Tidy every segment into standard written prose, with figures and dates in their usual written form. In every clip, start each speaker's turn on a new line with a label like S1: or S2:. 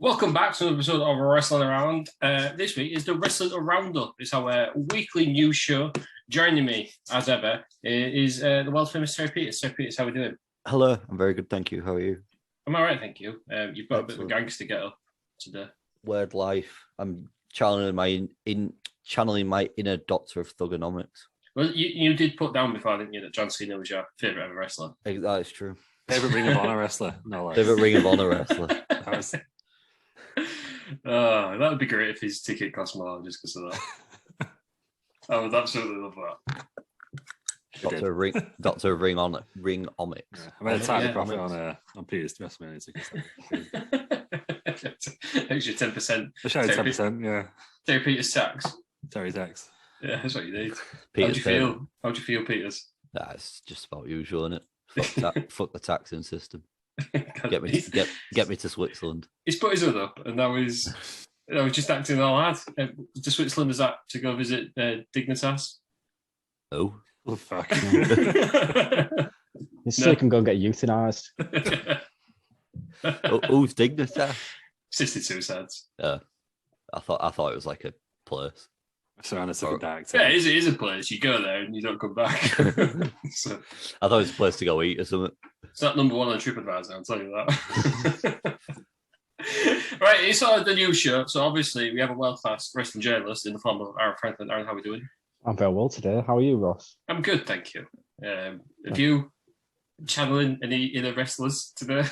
S1: Welcome back to another episode of Wrestling Around. This week is the Wrestling Aroundup. It's our weekly news show. Joining me, as ever, is the world famous Terry Peters. Terry Peters, how are we doing?
S2: Hello, I'm very good, thank you. How are you?
S1: I'm all right, thank you. You've got a bit of a gangster get up today.
S2: Word life. I'm channeling my inner doctor of thugonomics.
S1: Well, you did put down before, didn't you, that John Cena was your favourite ever wrestler?
S2: That is true.
S3: Favorite Ring of Honor wrestler? No, like.
S2: Favorite Ring of Honor wrestler.
S1: That would be great if his ticket cost more just because of that. I would absolutely love that.
S2: Doctor Ring-Omics.
S3: Yeah, I made a tiny profit on Peter's WrestleMania tickets.
S1: Extra 10%.
S3: I showed 10%, yeah.
S1: Terry Peters tax.
S3: Terry tax.
S1: Yeah, that's what you need.
S2: Peters
S1: How do you feel, Peters?
S2: It's just about usual, isn't it? Fuck the taxing system. Get me to Switzerland.
S1: He's put his hood up, and now he's just acting all hard. To Switzerland, is that to go visit Dignitas?
S2: Oh
S3: fuck!
S4: He's still can go and get euthanized.
S2: Who's Dignitas?
S1: Assisted suicides.
S2: I thought it was like a place.
S3: Surrounded to dark.
S1: Yeah, it is a place. You go there and you don't come back. So,
S2: I thought it was a place to go eat or something.
S1: It's not number one on TripAdvisor, I'll tell you that. Right, it's the news show. So obviously we have a world-class wrestling journalist in the form of Aaron Franklin. Aaron, how are we doing?
S4: I'm very well today. How are you, Ross?
S1: I'm good, thank you. Have you channeling any inner wrestlers today?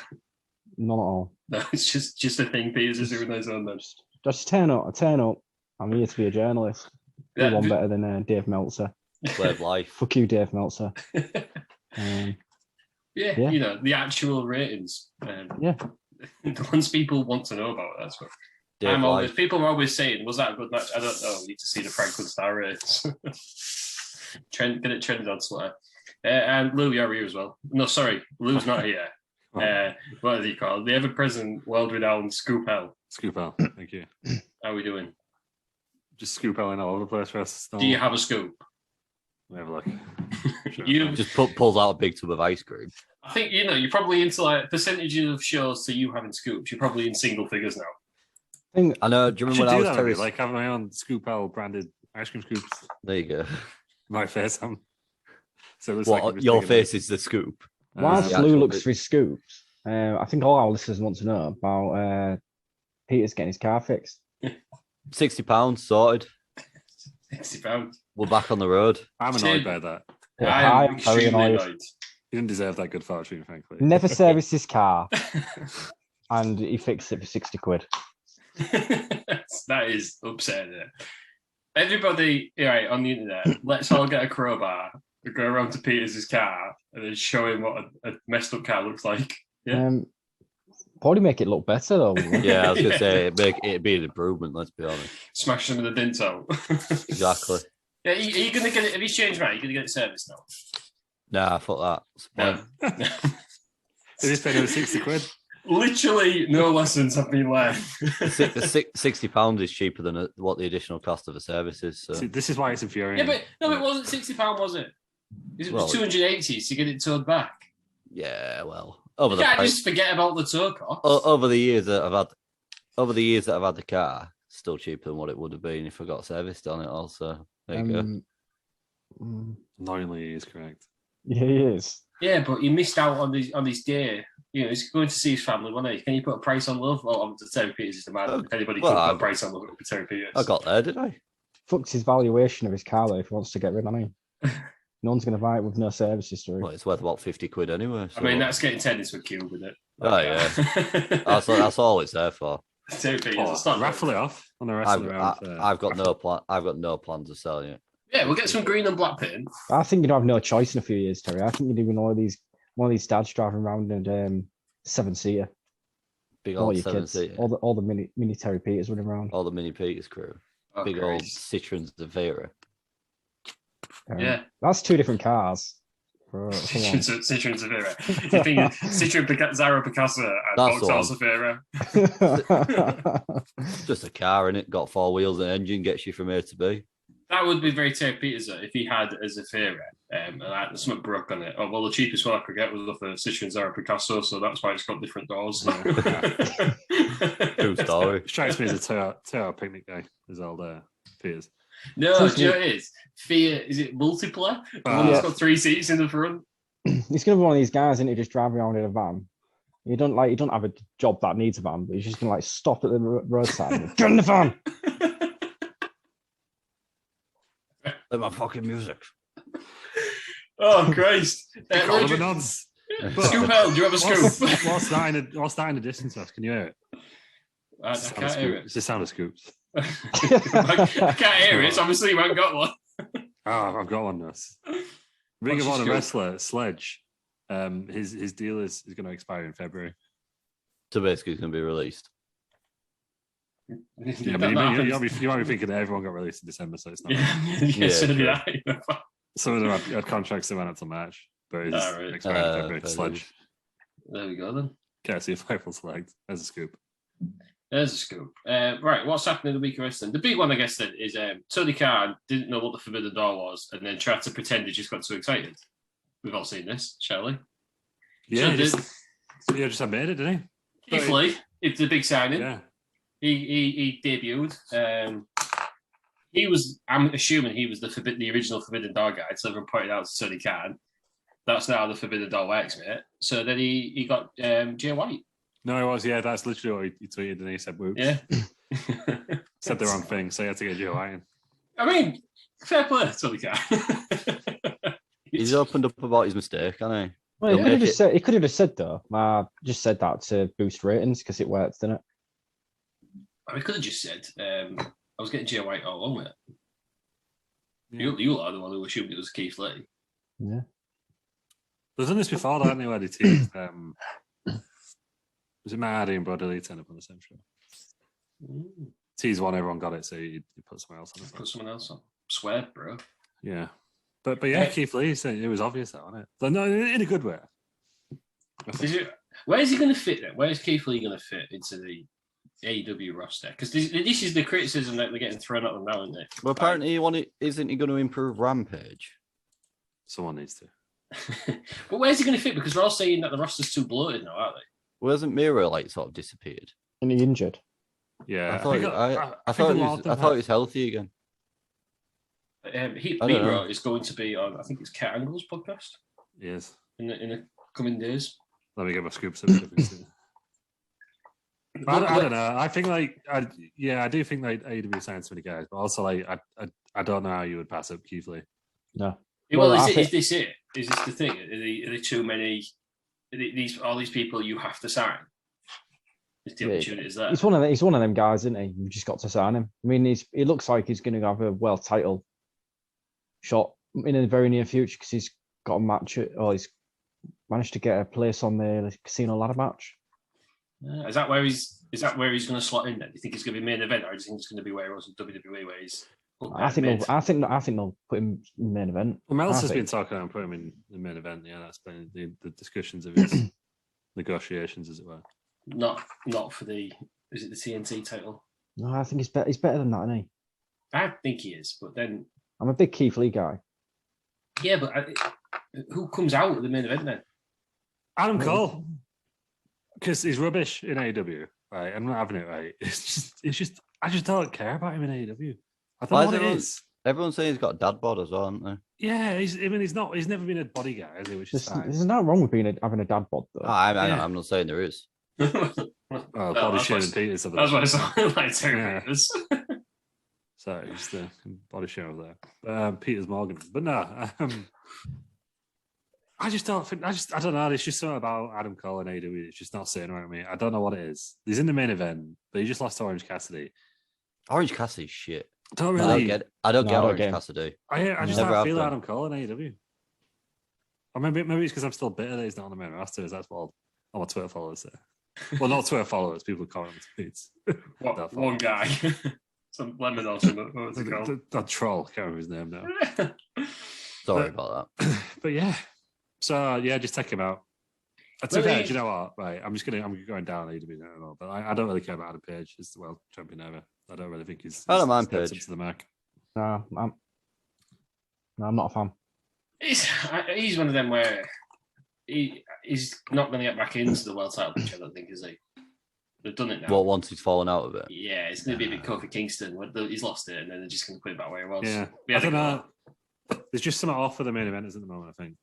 S4: Not at all.
S1: No, it's just a thing Peters is doing his own then.
S4: Just turn up. I'm here to be a journalist.
S1: Yeah,
S4: One better than Dave Meltzer.
S2: Way of life.
S4: Fuck you, Dave Meltzer.
S1: Yeah, you know, the actual ratings.
S4: Yeah.
S1: The ones people want to know about, that's what. People are always saying, was that a good match? I don't know. We need to see the Franklin Star ratings. Get it trended on Twitter. And Lou, you're here as well. No, sorry, Lou's not here. What is he called? The ever-present, world-renowned Scoop L.
S3: Scoop L, thank you.
S1: How are we doing?
S3: Just Scoop L in all over the place for us.
S1: Do you have a scoop?
S3: Let me have a look. Sure.
S2: You just pulls out a big tub of ice cream.
S1: I think, you're probably into like percentages of shows to you having scoops. You're probably in single figures now.
S2: I know. Do you remember when I was
S3: Terry? Like having my own Scoop L branded ice cream scoops.
S2: There you go.
S3: My face. So it
S2: your face is the scoop.
S4: Whilst Lou looks for his scoops, I think all our listeners want to know about Peter's getting his car fixed.
S2: £60 sorted.
S1: £60.
S2: We're back on the road.
S3: I'm annoyed by that.
S1: I am extremely annoyed.
S3: He didn't deserve that good fortune, frankly.
S4: Never serviced his car, and he fixed it for 60 quid.
S1: That is upsetting. Everybody, right, on the internet, let's all get a crowbar, go around to Peter's car, and then show him what a messed up car looks like. Yeah.
S4: Probably make it look better though.
S2: Yeah, I was gonna say it'd be an improvement. Let's be honest.
S1: Smash some of the dents out.
S2: Exactly.
S1: Yeah, are you gonna get it? Have you changed right? Are you gonna get it serviced now?
S2: Nah, fuck that.
S1: No.
S3: Did he spend over 60 quid?
S1: Literally, no lessons have been learned.
S2: £60 is cheaper than what the additional cost of a service is. So.
S3: See, this is why it's infuriating.
S1: Yeah, but no, it wasn't £60, was it? It was 280 to get it towed back.
S2: Yeah, well,
S1: you can't just forget about the tow cost.
S2: Over the years that I've had the car, still cheaper than what it would have been if I got serviced on it. Also, there you go.
S3: Annoyingly, he is correct.
S4: Yeah, he is.
S1: Yeah, but he missed out on his day. You know, he's going to see his family, wasn't he? Can you put a price on love? Well, Terry Peters is the man. If anybody can put a price on love, it would be Terry Peters.
S2: I got there, did I?
S4: Fucked his valuation of his car though if he wants to get rid of it. No one's going to buy it with no service history.
S2: Well, it's worth about 50 quid anyway. So.
S1: I mean, that's getting turned into a cube, isn't it?
S2: Oh, yeah. that's all it's there for.
S1: Terry Peters,
S3: raffle it off on the wrestling round.
S2: I've got no plans of selling it.
S1: Yeah, we'll get some green and black paint.
S4: I think you'd have no choice in a few years, Terry. I think you'd even one of these dads driving around in a 7-seater.
S2: Big old 7-seater.
S4: All the mini Terry Peters running around.
S2: All the mini Peters crew.
S1: Oh,
S2: big old Citroen Zavira.
S1: Yeah.
S4: That's two different cars.
S1: Citroen Zavira. You think Citroen Zara Picasso and Vauxhall Zavira?
S2: Just a car in it, got 4 wheels and engine, gets you from A to B.
S1: That would be very Terry Peters if he had as a theory, and something broke on it. Oh, well, the cheapest one I could get was off a Citroen Zara Picasso, so that's why it's got different doors.
S2: True story.
S3: Strikes me as a two-hour picnic guy. Is all there, Peters.
S1: No, do you know what it is? Fear, is it multiplayer? The one that's got 3 seats in the front.
S4: He's gonna be one of these guys, isn't he? Just drive around in a van. You don't have a job that needs a van, but he's just gonna stop at the roadside and get in the van.
S2: Like my fucking music.
S1: Oh Christ!
S3: Scoop
S1: L, do you have a scoop?
S3: What's that in the distance? Can you hear it?
S1: I can't hear it.
S3: It's the sound of scoops.
S1: I can't hear it. So obviously, you haven't got one.
S3: I've got one. This Ring of Honor wrestler Sledge. His deal is going to expire in February.
S2: So basically, it's going to be released.
S3: Yeah, but you might be thinking that everyone got released in December, so it's not. Some of them had contracts that went up to March, but it's expired in February. Sledge.
S1: There we go then.
S3: Okay, so your Fightful select. There's a scoop.
S1: There's a scoop. Right, what's happening in the week of wrestling? The big one, I guess, then, is Tony Khan didn't know what the Forbidden Door was and then tried to pretend he just got too excited. We've all seen this, shall we?
S3: Yeah, just admitted it, didn't he?
S1: Keith Lee, it's a big signing.
S3: Yeah.
S1: He debuted. I'm assuming he was the original Forbidden Door guy. So everyone pointed out to Tony Khan. That's not how the Forbidden Door works, mate. So then he got Jay White.
S3: No, it was. Yeah, that's literally what he tweeted, and he said, "Whoops."
S1: Yeah.
S3: Said the wrong thing, so he had to get Jay White in.
S1: I mean, fair play, Tony Khan.
S2: He's opened up about his mistake, hasn't he?
S4: Well, he could have just said though. Just said that to boost ratings because it worked, didn't it?
S1: I could have just said, I was getting Jay White all along with it.
S3: Yeah.
S1: You are the one who assumed it was Keith Lee.
S4: Yeah.
S3: They've done this before, haven't they, where they teased, was it Matt Hardy and Brody Lee turned up on the same show? Tease one, everyone got it, so you put someone else on it.
S1: Put someone else on. Swear, bro.
S3: Yeah. But yeah, Keith Lee, it was obvious that, wasn't it? But no, in a good way.
S1: Where is he going to fit then? Where is Keith Lee going to fit into the AEW roster? Because this is the criticism that they're getting thrown at them now, isn't it?
S2: Well, apparently, isn't he going to improve Rampage?
S3: Someone needs to.
S1: But where's he going to fit? Because they're all saying that the roster's too bloated now, aren't they?
S2: Well, hasn't Miro sort of disappeared?
S4: And he injured.
S3: Yeah,
S2: I thought he was healthy again.
S1: Miro is going to be on, I think it's Kurt Angle's podcast.
S3: Yes.
S1: In the coming days.
S3: Let me get my scoops. I don't know. I think I do think AEW signed so many guys, but also I don't know how you would pass up Keith Lee.
S4: No.
S1: Well, is this it? Is this the thing? Are there too many? All these people you have to sign. Is the opportunity is there?
S4: He's one of them guys, isn't he? You just got to sign him. I mean, he looks like he's going to have a world title shot in the very near future because he's got a match, or he's managed to get a place on the Casino Ladder match.
S1: Is that where he's going to slot in? Then do you think it's going to be main event, or do you think it's going to be where he was in WWE, where he's?
S4: I think they'll put him in main event.
S3: Well, Mel's has been talking about putting him in the main event. Yeah, that's been the discussions of his negotiations, as it were.
S1: Not for the is it the TNT title?
S4: No, I think he's better than that, isn't he?
S1: I think he is, but then
S4: I'm a big Keith Lee guy.
S1: Yeah, but who comes out at the main event then?
S3: Adam Cole, because he's rubbish in AEW. Right, I'm not having it. Right, it's just I just don't care about him in AEW. I don't know what it is.
S2: Everyone's saying he's got a dad bod as well, aren't they?
S3: Yeah, he's never been a body guy, has he? Which is fine.
S4: There's nothing wrong with having a dad bod, though.
S2: I'm not saying there is.
S3: Body shaming Peters.
S1: That's what it sounded like. Peters.
S3: Sorry, just the body shame over there. Peters Morgan, but no. I don't know. It's just something about Adam Cole and AEW. It's just not sitting right with me. I don't know what it is. He's in the main event, but he just lost to Orange Cassidy.
S2: Orange Cassidy's shit.
S3: I don't really.
S2: I don't get Orange Cassidy.
S3: I just don't feel Adam Cole in AEW. Or maybe it's because I'm still bitter that he's not on the main roster. That's what all my Twitter followers say. Well, not Twitter followers. People comment on tweets.
S1: One guy. Some lemon or something.
S3: That troll. Can't remember his name now.
S2: Sorry about that.
S3: But yeah. So yeah, just take him out. Do you know what? Right, I'm going down AEW now, but I don't really care about Adam Page as the world champion ever. I don't really think he's.
S2: I don't mind Page
S3: up to the mark.
S4: No, I'm not a fan.
S1: He's one of them where he's not going to get back into the world title picture, I don't think, is he? They've done it now.
S2: Well, once he's fallen out of it.
S1: Yeah, it's going to be a bit Kofi Kingston. He's lost it, and then they're just going to put it back where it was.
S3: Yeah, I don't know. There's just something off for the main eventers at the moment, I think.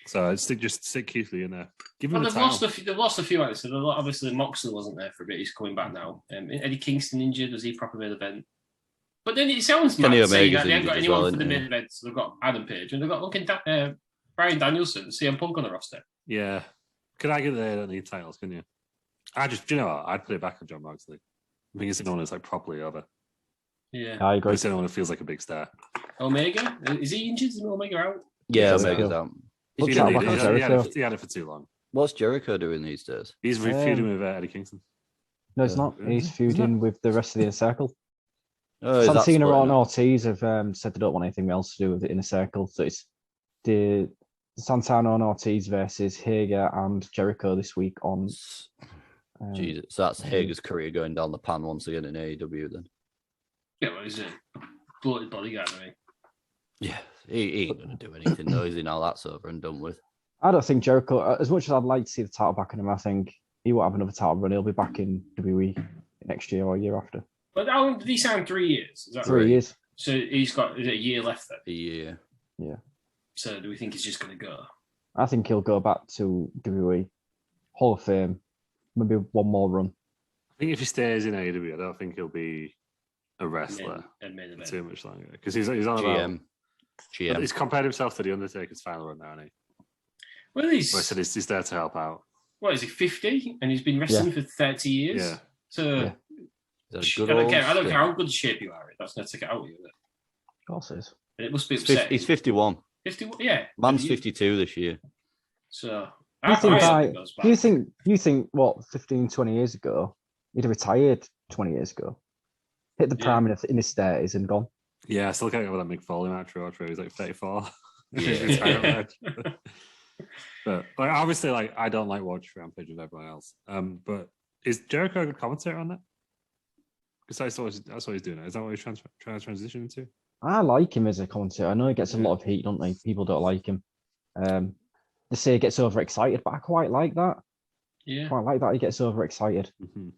S3: So I'd stick Keith Lee in there. Give him
S1: they've lost a few actors. So obviously Moxley wasn't there for a bit. He's coming back now. Eddie Kingston injured. Was he proper main event? But then it sounds mad saying that they haven't got anyone for the main event. So they've got Adam Page and they've got Bryan Danielson, CM Punk on the roster.
S3: Yeah. Could argue they don't need titles, couldn't you? Do you know what? I'd put it back on John Moxley. I think it's the one that's like properly over.
S1: Yeah.
S4: I agree.
S3: It's the one that feels like a big star.
S1: Omega? Is he injured? Is Omega out?
S2: Yeah, Omega's out.
S3: He had it for too long.
S2: What's Jericho doing these days?
S3: He's feuding with Eddie Kingston.
S4: No, it's not. He's feuding with the rest of the Inner Circle.
S2: Oh,
S4: Santino and Ortiz have said they don't want anything else to do with the Inner Circle. So it's the Santana and Ortiz versus Hager and Jericho this week on.
S2: Jesus, so that's Hager's career going down the pan once again in AEW then.
S1: Yeah, well, he's a bloated bodyguard, right?
S2: Yeah, he ain't going to do anything though, is he? Now that's over and done with.
S4: I don't think Jericho, as much as I'd like to see the title back in him, I think he won't have another title run. He'll be back in WWE next year or year after.
S1: But how long did he sign? 3 years? Is that
S4: 3 years.
S1: So he's got a year left then?
S2: A year.
S4: Yeah.
S1: So do we think he's just going to go?
S4: I think he'll go back to WWE, Hall of Fame, maybe one more run.
S3: I think if he stays in AEW, I don't think he'll be a wrestler too much longer. Because he's on
S2: GM.
S3: He's compared himself to The Undertaker's final run now, hasn't he?
S1: Well, he's
S3: there to help out.
S1: What is he, 50? And he's been wrestling for 30 years?
S3: Yeah.
S1: So I don't care how good shape you are. That's going to take it out of you.
S4: Of course it is.
S1: And it must be upsetting.
S2: He's 51.
S1: 51, yeah.
S2: Man's 52 this year.
S1: So
S4: you think what 15, 20 years ago, he'd have retired 20 years ago. Hit the prime in his 30s and gone.
S3: Yeah, I still can't get with that Mick Foley match. He's like 34.
S2: Yeah.
S3: But obviously, I don't like watch Rampage with everyone else. But is Jericho a good commentator on that? Because that's what he's doing. Is that what he's trying to transition into?
S4: I like him as a commentator. I know he gets a lot of heat, don't they? People don't like him. They say he gets overexcited, but I quite like that.
S1: Yeah,
S4: quite like that. He gets overexcited.
S3: Mm-hmm.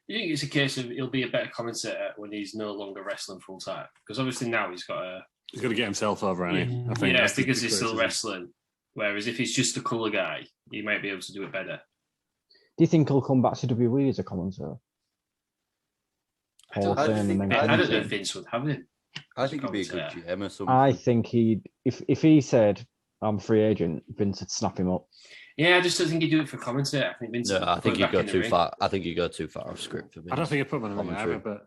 S1: You think it's a case of he'll be a better commentator when he's no longer wrestling full time? Because obviously now he's got
S3: to get himself over, hasn't he? I think
S1: because he's still wrestling. Whereas if he's just a cooler guy, he might be able to do it better.
S4: Do you think he'll come back to WWE as a commentator?
S1: I don't know if Vince would have him.
S2: I think he'd be a good GM or something.
S4: I think if he said I'm a free agent, Vince would snap him up.
S1: Yeah, I just don't think he'd do it for commentator. I think Vince.
S2: No, I think he'd go too far. I think he'd go too far off script for Vince.
S3: I don't think he'd put him in the either, but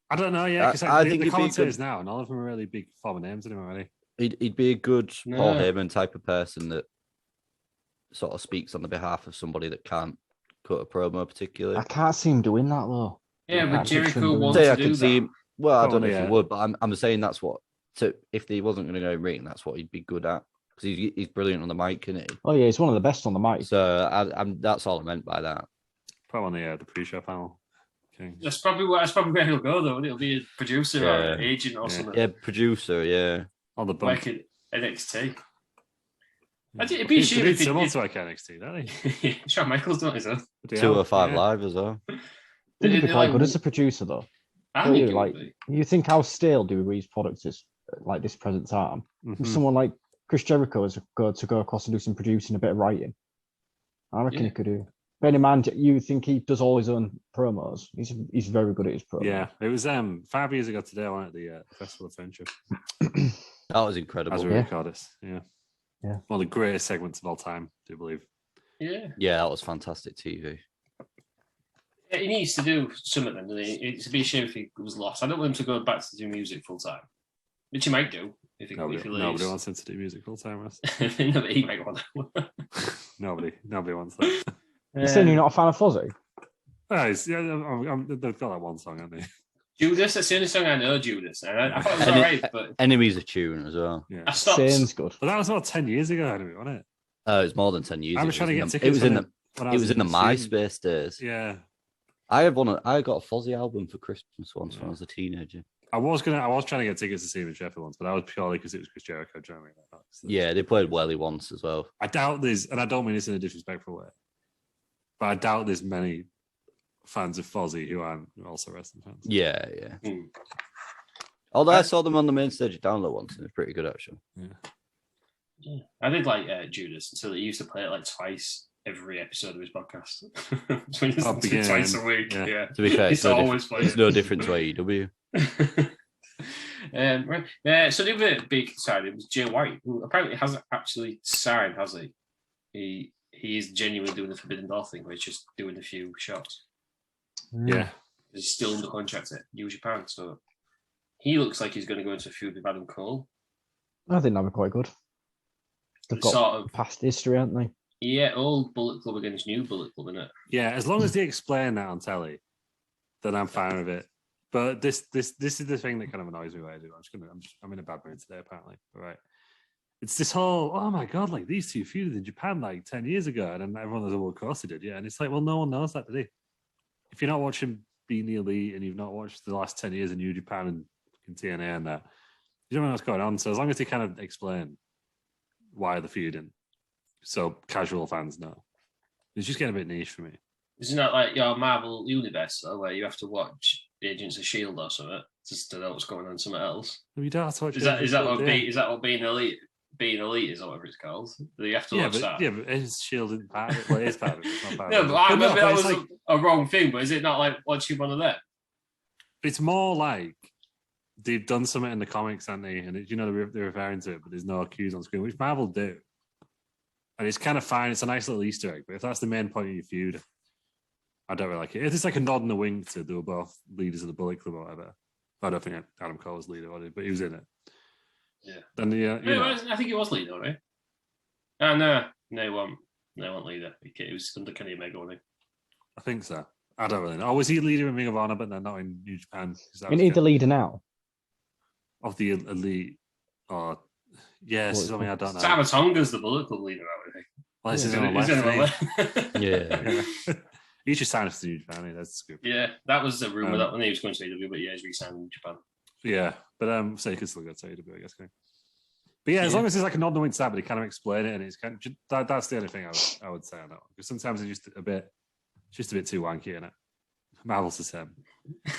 S3: I don't know. Yeah, because I think the commentators now, and all of them are really big former names in him already.
S2: He'd be a good Paul Heyman type of person that sort of speaks on the behalf of somebody that can't cut a promo particularly.
S4: I can't see him doing that though.
S1: Yeah, but Jericho wants to do that.
S2: Well, I don't know if he would, but I'm saying that's what. So if he wasn't going to go in ring, that's what he'd be good at because he's brilliant on the mic, isn't he?
S4: Oh yeah, he's one of the best on the mic.
S2: So that's all I meant by that.
S3: Probably on the pre-show panel. Okay.
S1: That's probably where he'll go though. He'll be a producer or an agent or something.
S2: Yeah, producer. Yeah.
S3: On the bump.
S1: Like at NXT. It'd be a shame if
S3: someone to like NXT, don't
S1: he? Shawn Michaels don't he?
S2: 205 Live as well.
S4: I think he'd be quite good as a producer though. You think how stale WWE's product is like this present time? Mm-hmm. If someone like Chris Jericho is going to go across and do some producing, a bit of writing, I reckon he could do. Bear in mind, you think he does all his own promos? He's very good at his promos.
S3: Yeah, it was 5 years ago today. I went at the Festival of Friendship.
S2: That was incredible.
S3: As we record this,
S4: yeah.
S3: One of the greatest segments of all time, I do believe.
S2: Yeah, that was fantastic TV.
S1: He needs to do something, doesn't he? It'd be a shame if he was lost. I don't want him to go back to do music full time, which he might do if he leaves.
S3: Nobody wants him to do music full time.
S1: No, but he might want to.
S3: Nobody wants that.
S4: You're saying you're not a fan of Fozzy?
S3: They've got that one song, haven't they?
S1: Judas, that's the only song I know, Judas. And I thought it was alright, but
S2: Enemy's a tune as well.
S3: Yeah.
S1: I stopped.
S4: Same's good.
S3: But that was about 10 years ago, anyway, wasn't it?
S2: It's more than 10 years.
S3: I was trying to get tickets.
S2: It was in the MySpace days.
S3: Yeah.
S2: I got a Fozzy album for Christmas once when I was a teenager.
S3: I was trying to get tickets to see him in Sheffield once, but that was purely because it was Chris Jericho joining.
S2: Yeah, they played Welly once as well.
S3: I doubt there's, and I don't mean this in a disrespectful way, but I doubt there's many fans of Fozzy who aren't also wrestling fans.
S2: Yeah. Although I saw them on the main stage at Download once, and it was pretty good actually.
S1: Yeah. I did like Judas until he used to play it like twice every episode of his podcast. So he listened to it twice a week. Yeah.
S2: To be fair,
S1: it's
S2: no different to AEW.
S1: So the other big signing was Jay White, who apparently hasn't actually signed, has he? He is genuinely doing the Forbidden Door thing, where he's just doing a few shots.
S3: Yeah.
S1: He's still under contract at New Japan, so he looks like he's going to go into a feud with Adam Cole.
S4: I think that'd be quite good. They've got sort of past history, haven't they?
S1: Yeah, old Bullet Club against new Bullet Club, isn't it?
S3: Yeah, as long as they explain that on telly, then I'm fine with it. But this is the thing that kind of annoys me. Where I do. I'm in a bad mood today, apparently. All right. It's this whole, oh my God, like these two feuded in Japan like 10 years ago. And then everyone was, well, of course they did. Yeah. And it's like, well, no one knows that today. If you're not watching Being the Elite and you've not watched the last 10 years in New Japan and TNA and that, you don't know what's going on. So as long as they kind of explain why they're feuding, so casual fans know, it's just getting a bit niche for me.
S1: Isn't that like your Marvel Universe, though, where you have to watch Agents of S.H.I.E.L.D. or something just to know what's going on somewhere else?
S3: We don't have to watch
S1: is that what Being Elite is, or whatever it's called? Do you have to watch that?
S3: Yeah, but is S.H.I.E.L.D. isn't part of it? Well, it is part of it. It's not part
S1: no,
S3: of it.
S1: But I remember that was
S3: like,
S1: a wrong thing, but is it not like watching one of them?
S3: It's more like they've done something in the comics, haven't they? And they're referring to it, but there's no cues on screen, which Marvel do. And it's kind of fine. It's a nice little Easter egg, but if that's the main point of your feud, I don't really like it. If it's like a nod and a wink to they were both leaders of the Bullet Club or whatever. I don't think Adam Cole was leader, but he was in it.
S1: Yeah.
S3: Then
S1: I think he was leader, right? Oh, no, he wasn't leader. He was under Kenny Omega, wasn't he?
S3: I think so. I don't really know. Oh, was he leader in Ring of Honor, but then not in New Japan?
S4: You need the leader now.
S3: Of the Elite. Or yes, something I don't know.
S1: Tamatonga's the Bullet Club leader, I think.
S3: Well, this is on the left. Yeah. He should sign us to New Japan. That's scoop.
S1: Yeah, that was the rumor that when he was going to AEW, but yeah, he's re-signed in Japan.
S3: Yeah, but so he could still go to AEW, I guess. But yeah, as long as it's like a nod and wink to that, but he kind of explain it, and it's kind of that's the only thing I would say on that one. Because sometimes it's just a bit too wanky, isn't it? Marvel's the same,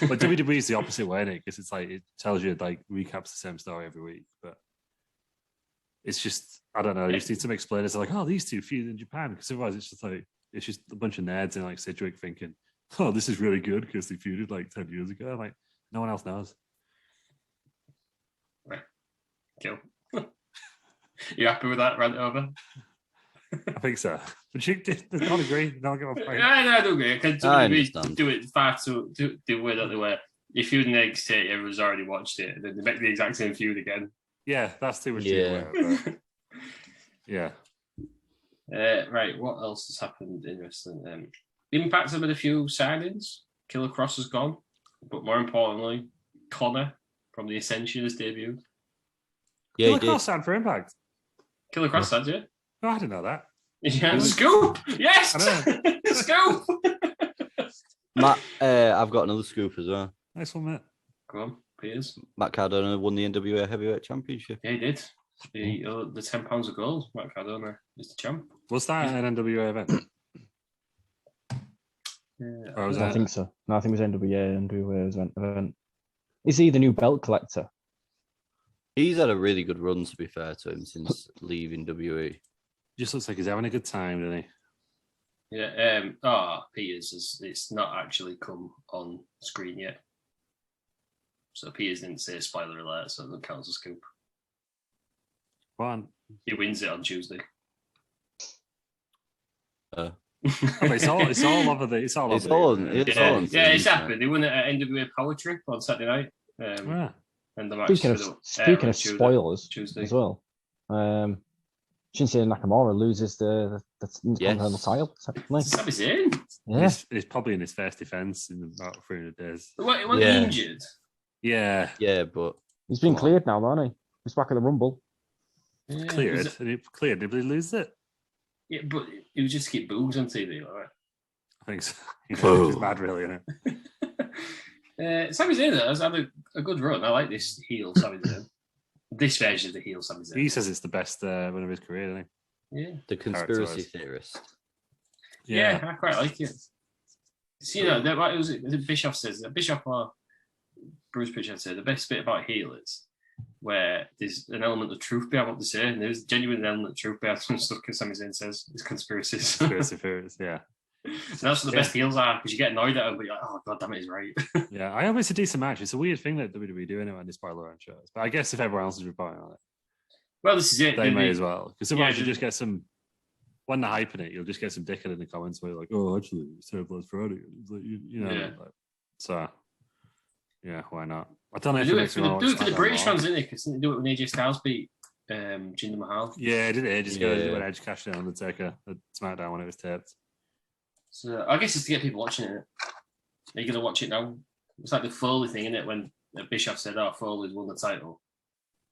S3: but WWE is the opposite way in it, because it's like it tells you like recaps the same story every week, but it's just I don't know. You just need some explainers like, oh, these two feud in Japan, because otherwise it's just like. It's just a bunch of nerds in like Sidgwick thinking, oh, this is really good because they feuded like 10 years ago. Like, no one else knows.
S1: Right. Cool. You happy with that rant over?
S3: I think so. But you don't agree? No, no,
S1: I don't agree. Because do it far to the way that they were. If you feud next it, everyone's already watched it, and then they make the exact same feud again.
S3: Yeah, that's too much. Yeah.
S1: Right, what else has happened in wrestling? Impact have had a few signings. Killer Cross has gone, but more importantly, Connor from the Ascension has debuted.
S3: Yeah, Killer Cross signed for Impact.
S1: Killer Cross had you?
S3: Oh, I didn't know that.
S1: Yeah, scoop! Yes! Scoop!
S2: Matt, I've got another scoop as well.
S3: Nice one, Matt.
S1: Come on, Piers.
S2: Matt Cardona won the NWA Heavyweight Championship.
S1: Yeah, he did. The £10 of gold, Matt Cardona is the champ.
S3: Was that an NWA event?
S4: I think so. No, I think it was NWA event. Is he the new belt collector?
S2: He's had a really good run, to be fair to him, since leaving WWE.
S3: Just looks like he's having a good time, doesn't
S1: he? Yeah. Peters it's not actually come on screen yet. So Peters didn't say spoiler alert, so it counts as scoop.
S3: One.
S1: He wins it on Tuesday.
S3: It's all over the. It's all over.
S1: It's happened. They won it at NWA Power Trip on Saturday night. And the match
S4: speaking of spoilers Tuesday as well. Shinsuke Nakamura loses the Continental title.
S1: Sami Zayn.
S4: Yeah,
S3: he's probably in his first defense in about 300 days.
S1: Wasn't he injured?
S3: Yeah,
S2: but
S4: he's been cleared now, hasn't he? He's back at the Rumble.
S3: Yeah, cleared. Did he lose it?
S1: Yeah, but he was just get boobs on TV, right?
S3: I think so. He's mad, really, isn't
S1: Sami Zayn has had a good run. I like this heel Sami Zayn. This version of the heel Sami Zayn.
S3: He says it's the best run of his career, doesn't
S1: he? Yeah.
S2: The conspiracy theorist.
S1: Yeah, I quite like it. So, you know, it was Bischoff says, Bischoff or Bruce Pritchard said, the best bit about heel is where there's an element of truth behind what they say, and there's genuine element of truth behind some stuff because Sami Zayn says it's conspiracies.
S3: Conspiracy theories, yeah.
S1: And that's what the best heels are, because you get annoyed at them, but you're like, oh, god damn it, he's right.
S3: Yeah, I hope it's a decent match. It's a weird thing that WWE doing it when they spoiler on shows. But I guess if everyone else is reporting on it,
S1: well, this is it.
S3: They may as well. Because otherwise you just get some, when they're hyping it, you'll just get some dickhead in the comments where you're like, oh, actually, it's terrible as Friday. It's like, you know, like, so, yeah, why not? I don't know if
S1: do
S3: it
S1: it for the British fans, didn't they? Because they do it when AJ Styles beat Jinder Mahal.
S3: Yeah, I did it ages ago when Edge cashed in on Undertaker at SmackDown when it was taped.
S1: So I guess it's to get people watching it. Are you going to watch it now? It's like the Foley thing, isn't it? When Bischoff said, "Oh, Foley's won the title."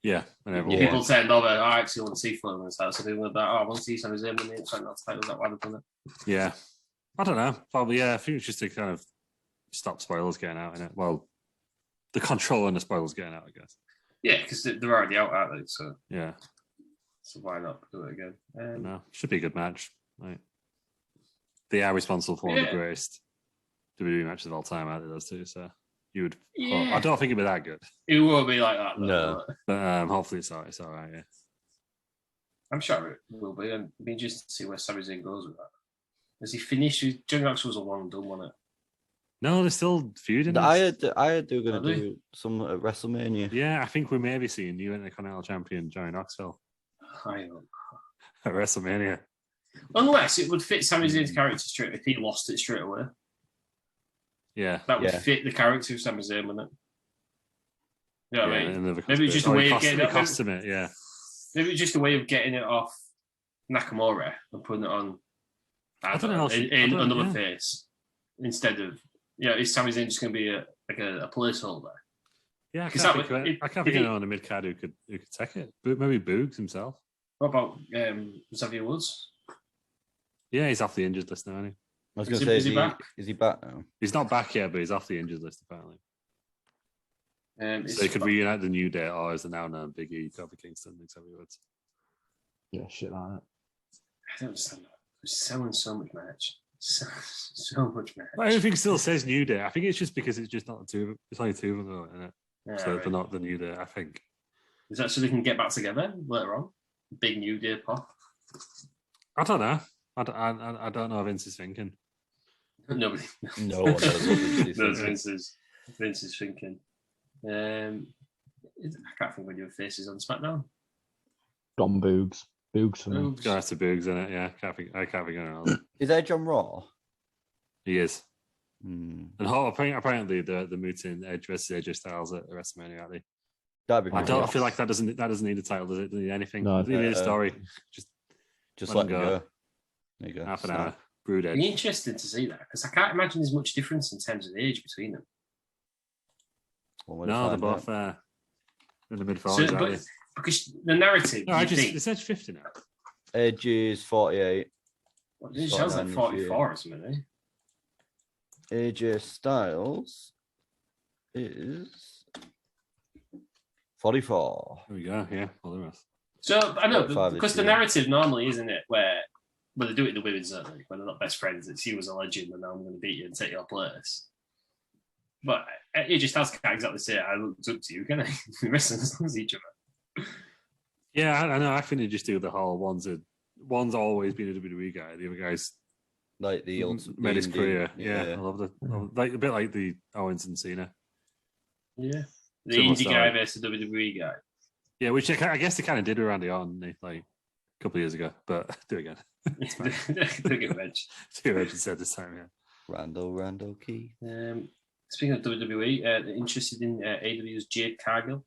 S3: Yeah,
S1: people turned over. I actually want to see Foley win the title. So people were like, "Oh, I want to see Sami Zayn win the title." Is that why they've done it?
S3: Yeah, I don't know. Probably, yeah. I think it's just to kind of stop spoilers getting out in it. Well, the control and the spoilers getting out, I guess.
S1: Yeah, because they're already out, aren't they? So
S3: yeah.
S1: So why not do it again?
S3: No, should be a good match. Right. They are responsible for one of the greatest WWE matches of all time, aren't they, those two? So you would. I don't think it'd be that good.
S1: It won't be like that, though.
S3: No. But hopefully it's all right, yeah.
S1: I'm sure it will be. And it'd be interesting to see where Sami Zayn goes with that. Has he finished? Johnny Knoxville was a one and done, wasn't it?
S3: No, they're still feuding.
S2: I heard they're going to do some at WrestleMania.
S3: Yeah, I think we may be seeing new Intercontinental Champion Johnny Knoxville.
S1: I know.
S3: At WrestleMania.
S1: Unless it would fit Sami Zayn's character straight if he lost it straight away.
S3: Yeah.
S1: That would fit the character of Sami Zayn, wouldn't it? You know what I mean? Maybe it's just a way of getting
S3: it. Yeah.
S1: Maybe it's just a way of getting it off Nakamura and putting it on
S3: I don't know
S1: in another face instead of is Sami Zayn just going to be a placeholder?
S3: Yeah, I can't think of anyone on the mid card who could take it. Maybe Boogs himself.
S1: What about Xavier Woods?
S3: Yeah, he's off the injured list now, isn't he?
S2: I was going to say, is he back? Is he back now?
S3: He's not back yet, but he's off the injured list apparently. So he could reunite the New Day, or as the now known Big E, Kofi Kingston, Xavier Woods.
S4: Yeah, shit like that.
S1: I don't understand that. They're selling so much merch. So much merch.
S3: Well, everything still says New Day. I think it's just because it's just not the two of them. It's only two of them, isn't it? Yeah, so they're not the New Day, I think.
S1: Is that so they can get back together later on? Big New Day pop?
S3: I don't know. I don't know what Vince is thinking.
S1: Nobody.
S2: No one knows
S1: Vince is thinking. I can't think when your faces on SmackDown.
S4: Don Boogs. Boogs for me.
S3: Got to Boogs in it, yeah. I can't think of it.
S2: Is Edge on Raw?
S3: He is. And apparently the mutant Edge versus AJ Styles at WrestleMania, aren't they? I don't feel like that doesn't need a title, does it? Doesn't need anything.
S4: No,
S3: doesn't need a story.
S2: Just let go. There you go.
S3: Half an hour. Brood Edge.
S1: It'd be interesting to see that because I can't imagine there's much difference in terms of age between them.
S3: No, they're both in the mid-40s,
S1: because the narrative.
S3: No, it's Edge 50 now.
S2: Edge is 48.
S1: Well, it sounds like 44 or something, eh?
S2: AJ Styles is 44.
S3: There we go, yeah. All the rest.
S1: So, I know, because the narrative normally, isn't it, where they do it in the women's, certainly, when they're not best friends, it's you as a legend and now I'm going to beat you and take your place. But AJ Styles can't exactly say, I looked up to you, can I? The wrestlers love each other.
S3: Yeah, I know. I think they just do the whole one's always been a WWE guy, the other guy's
S2: like the
S3: made his career. Yeah, I love it. Like a bit like the Owens and Cena.
S1: Yeah, the indie guy versus the WWE guy.
S3: Yeah, which I guess they kind of did with Randy Orton like a couple of years ago, but do it again.
S1: Do it Reg.
S3: Do Reg instead this time, yeah.
S2: Randall Key.
S1: Speaking of WWE, they're interested in AEW's Jade Cargill.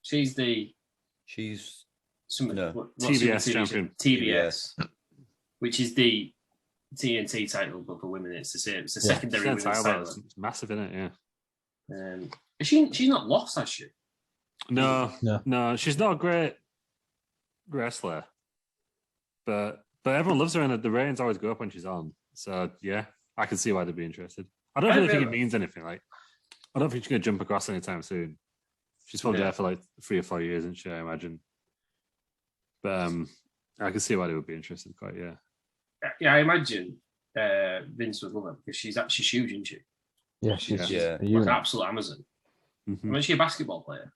S1: She's TBS
S3: champion.
S1: TBS, which is the TNT title, but for women, it's the same. It's a secondary women's title.
S3: It's massive, isn't it? Yeah.
S1: She's not lost, has she?
S3: No. She's not a great wrestler, but everyone loves her, and the ratings always go up when she's on. So yeah, I can see why they'd be interested. I don't really think it means anything. Like I don't think she's going to jump across anytime soon. She's probably there for like 3 or 4 years, isn't she? I imagine. But I can see why they would be interested. Quite,
S1: yeah. I imagine Vince would love her because she's huge, isn't she?
S4: Yeah, she's
S1: like an absolute Amazon.
S3: Mm-hmm.
S1: I mean, is she a basketball player?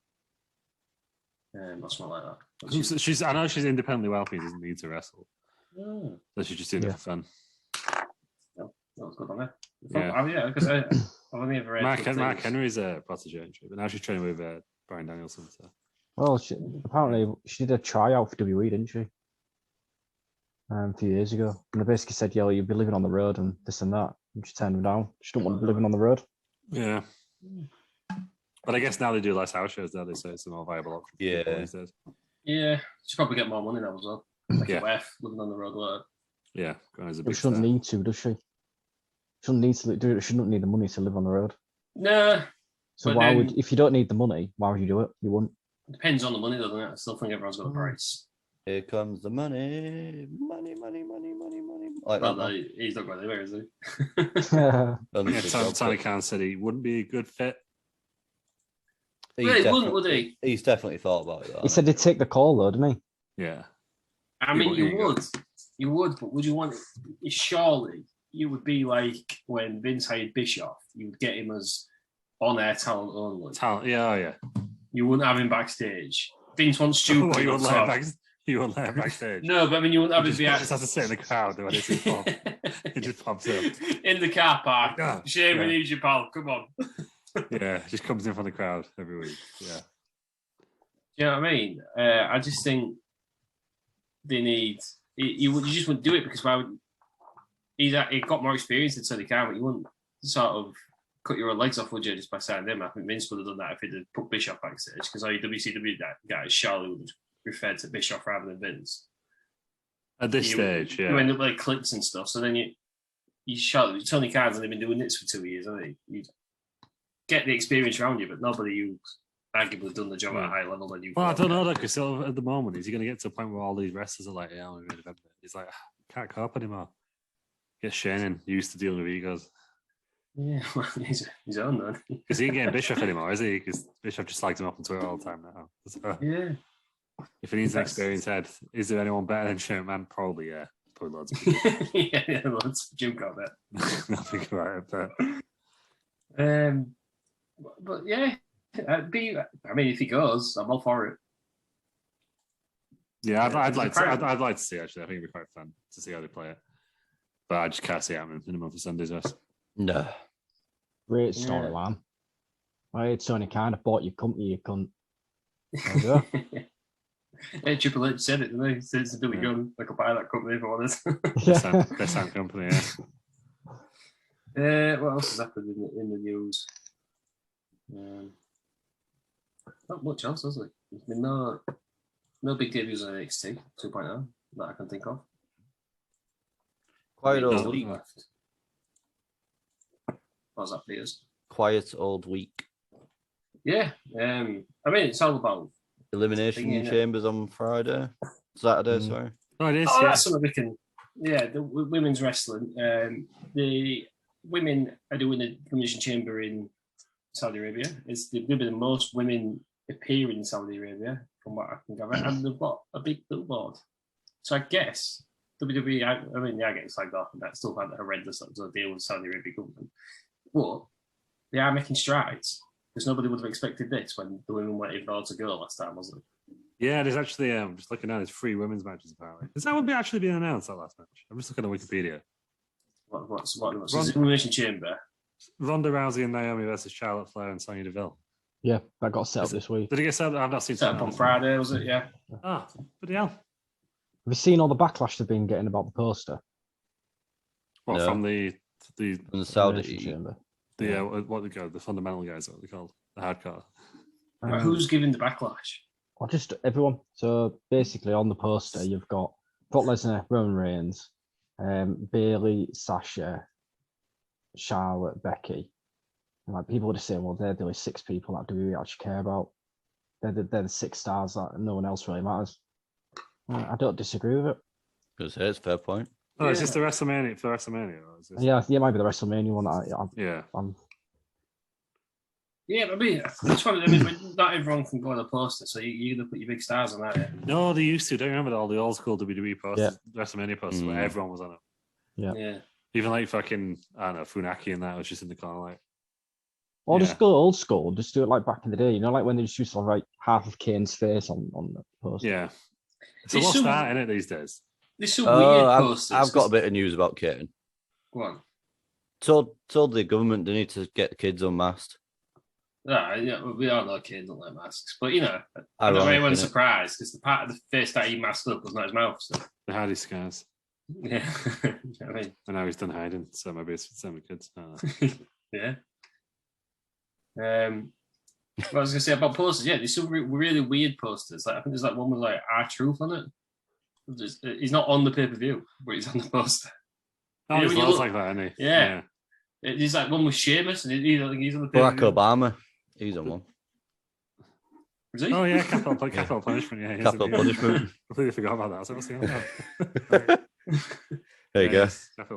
S1: Or something like that.
S3: I know she's independently wealthy and doesn't need to wrestle.
S1: Oh.
S3: So she's just doing it for fun.
S1: No, that was good on her.
S3: Yeah,
S1: because I've only ever read
S3: Mark Henry's a protege, but now she's training with Bryan Danielson. So.
S4: Well, apparently she did a tryout for WWE, didn't she? A few years ago, and they basically said, "Yeah, you'll be living on the road and this and that." And she turned them down. She don't want to be living on the road.
S3: Yeah. But I guess now they do less house shows, now they say it's a more viable option.
S1: Yeah, she probably get more money now as well. Like a wife living on the road a lot.
S3: Yeah,
S4: she shouldn't need to, does she? She shouldn't need to do it. She doesn't need the money to live on the road.
S1: No.
S4: So why would, if you don't need the money, why would you do it? You wouldn't.
S1: Depends on the money, though, doesn't it? I still think everyone's got a price.
S2: Here comes the money. Like
S1: well, no, he's not going anywhere, is he?
S3: Tony Khan said he wouldn't be a good fit.
S1: Would he?
S2: He's definitely thought about it.
S4: He said he'd take the call, though, didn't he?
S3: Yeah.
S1: I mean, you would, but would you want it? Surely you would be like when Vince hired Bischoff, you would get him as on-air talent only.
S3: Yeah.
S1: You wouldn't have him backstage. Vince wants stupid.
S3: You wouldn't let him backstage.
S1: No, but I mean, you wouldn't have him behind.
S3: He just has to sit in the crowd when it just pops up.
S1: In the car park. Shane, we need you, pal. Come on.
S3: Yeah, just comes in from the crowd every week. Yeah.
S1: Do you know what I mean? I just think they need. You just wouldn't do it because why would he got more experience than Tony Khan, but you wouldn't sort of cut your legs off, would you, just by signing him? I think Vince would have done that if he'd have put Bischoff backstage because all your WCW guys, Charlie would have referred to Bischoff rather than Vince.
S3: At this stage,
S1: you end up like clips and stuff. So then Tony Khan's only been doing this for 2 years, hasn't he? You get the experience around you, but nobody who's arguably done the job at a high level than you.
S3: Well, I don't know, because at the moment, is he going to get to a point where all these wrestlers are like, yeah, he's like, can't cope anymore. Get Shane in. He used to deal with egos.
S1: Yeah, well, he's on then.
S3: Because he ain't getting Bischoff anymore, is he? Because Bischoff just slags him up on Twitter all the time now. So,
S1: yeah.
S3: If he needs an experienced head, is there anyone better than Shane Man? Probably, yeah. Probably loads of people.
S1: yeah, loads. Jim got that.
S3: I'll think about it,
S1: but yeah, I mean, if he goes, I'm all for it.
S3: Yeah, I'd like to see it, actually. I think it'd be quite fun to see how they play it. But I just can't see it happening in a month of Sundays.
S2: No.
S4: Great storyline. It's only kind of bought your company, you cunt. There you go.
S1: Hey, Triple H said it, didn't he? He said it's a Billy Gunn. I could buy that company if I wanted.
S3: Best sound company,
S1: what else has happened in the news? Not much else, has there? There's been no big debuts on NXT 2.0 that I can think of.
S2: Quiet old week.
S1: What was that, Piers?
S2: Quiet old week.
S1: Yeah. I mean, it's all about
S2: Elimination Chambers on Saturday, sorry.
S3: Oh, it is.
S1: That's something we can. Yeah, the women's wrestling. The women are doing the Elimination Chamber in Saudi Arabia. It's the most women appearing in Saudi Arabia, from what I can gather, and they've got a big billboard. So I guess WWE. I mean, they are getting slagged off, and that's still kind of horrendous that was a deal with Saudi Arabia government. But they are making strides. Because nobody would have expected this when the women weren't even allowed to go last time, wasn't it?
S3: Yeah, there's actually, just looking at it, there's 3 women's matches apparently. Is that one actually being announced, that last match? I'm just looking at Wikipedia.
S1: What's the Elimination Chamber?
S3: Ronda Rousey and Naomi versus Charlotte Flair and Sonya Deville.
S4: Yeah, that got set up this week.
S3: Did it get set up? I've not seen
S1: set up on Friday, was it? Yeah.
S3: Ah, bloody hell.
S4: Have you seen all the backlash they've been getting about the poster?
S3: What,
S2: no.
S3: from the
S2: Saudi
S4: Chamber?
S3: What they call the fundamental guys, what they called the hardcore.
S1: Who's giving the backlash?
S4: Well, just everyone. So basically, on the poster, you've got Brock Lesnar, Roman Reigns, Bayley, Sasha, Charlotte, Becky. And like people would have said, well, they're the only 6 people that WWE actually care about. They're the 6 stars that no one else really matters. I don't disagree with it.
S2: Because it's a fair point.
S3: Oh, is this the WrestleMania for WrestleMania? Or is this...
S4: Yeah, it might be the WrestleMania one.
S1: Yeah, I mean, not everyone can go on a poster, so you're going to put your big stars on that. Yeah?
S3: No, they used to. Don't you remember all the old school WWE posters, WrestleMania posters, where everyone was on it?
S1: Yeah.
S3: Even like fucking, I don't know, Funaki and that was just in the corner, like.
S4: Or just go old school, just do it like back in the day, like when they just used to have like half of Kane's face on the poster.
S3: Yeah. It's a lost art in it these days.
S1: There's some weird posters.
S2: I've got a bit of news about Kane.
S1: Go on.
S2: Told the government they need to get the kids unmasked.
S1: Yeah, we all know Kane don't like masks, but I'm not very one surprised because the part of the face that he masked up was not his mouth. So.
S3: The Hardy scars.
S1: Yeah. I mean.
S3: And now he's done hiding, so maybe it's the same with kids.
S1: Yeah. What I was gonna say about posters, there's some really weird posters. Like I think there's like one with like R-Truth on it. He's not on the pay-per-view, but he's on the poster.
S3: Oh, he's lots like that, isn't he?
S1: Yeah. There's like one with Sheamus, and he's on the
S2: Barack Obama. He's on one.
S1: Is he?
S3: Oh yeah, capital punishment. Yeah,
S2: capital punishment.
S3: Completely forgot about that. So what's the
S2: There you go.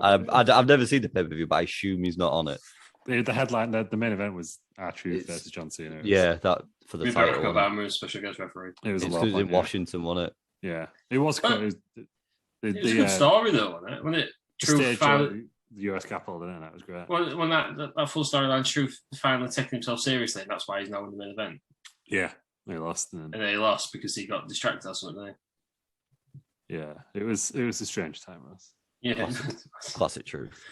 S2: I've never seen the pay-per-view, but I assume he's not on it.
S3: The headline, the main event was R-Truth versus John Cena.
S2: That for the title.
S1: Barack Obama was special guest referee.
S3: It was
S2: in Washington, wasn't it?
S3: Yeah, it was.
S1: It was a good story though, wasn't it? Truth
S3: the US Capitol, didn't it? That was great.
S1: Well, when that full storyline, Truth finally taking himself seriously, and that's why he's now in the main event.
S3: Yeah, he lost,
S1: and then he lost because he got distracted or something.
S3: Yeah, it was a strange time, Ross.
S1: Yeah,
S2: classic Truth.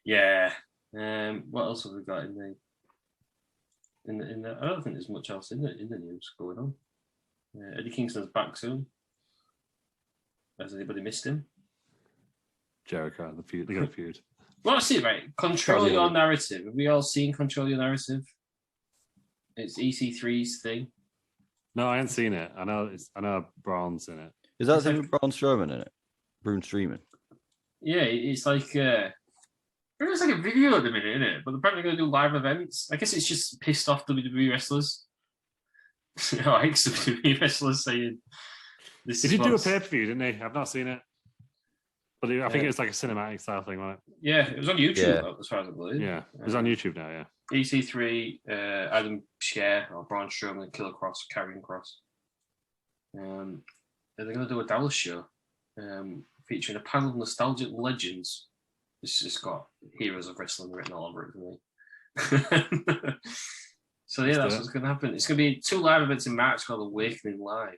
S1: Yeah. What else have we got in the? I don't think there's much else in the news going on. Eddie Kingston's back soon. Has anybody missed him?
S3: Jericho, the feud. They got a feud.
S1: Well, that's it, right? Control your narrative. Have we all seen Control Your Narrative? It's EC3's thing.
S3: No, I haven't seen it. I know Braun's in it.
S2: Is that the thing with Braun Strowman in it? Braun Strowman.
S1: Yeah, it's like it's like a video at the minute, isn't it? But they're probably going to do live events. I guess it's just pissed off WWE wrestlers. WWE wrestlers saying this.
S3: He did do a pay-per-view, didn't he? I've not seen it. But I think it was like a cinematic style thing, right?
S1: Yeah, it was on YouTube, as far as I believe.
S3: Yeah, it was on YouTube now, yeah.
S1: EC3, Adam Scherr, or Braun Strowman, Killer Cross, Karrion Kross. They're going to do a Dallas show featuring a panel of nostalgic legends. It's just got heroes of wrestling written all over it for me. So yeah, that's what's going to happen. It's going to be 2 live events in March called Awakening Live.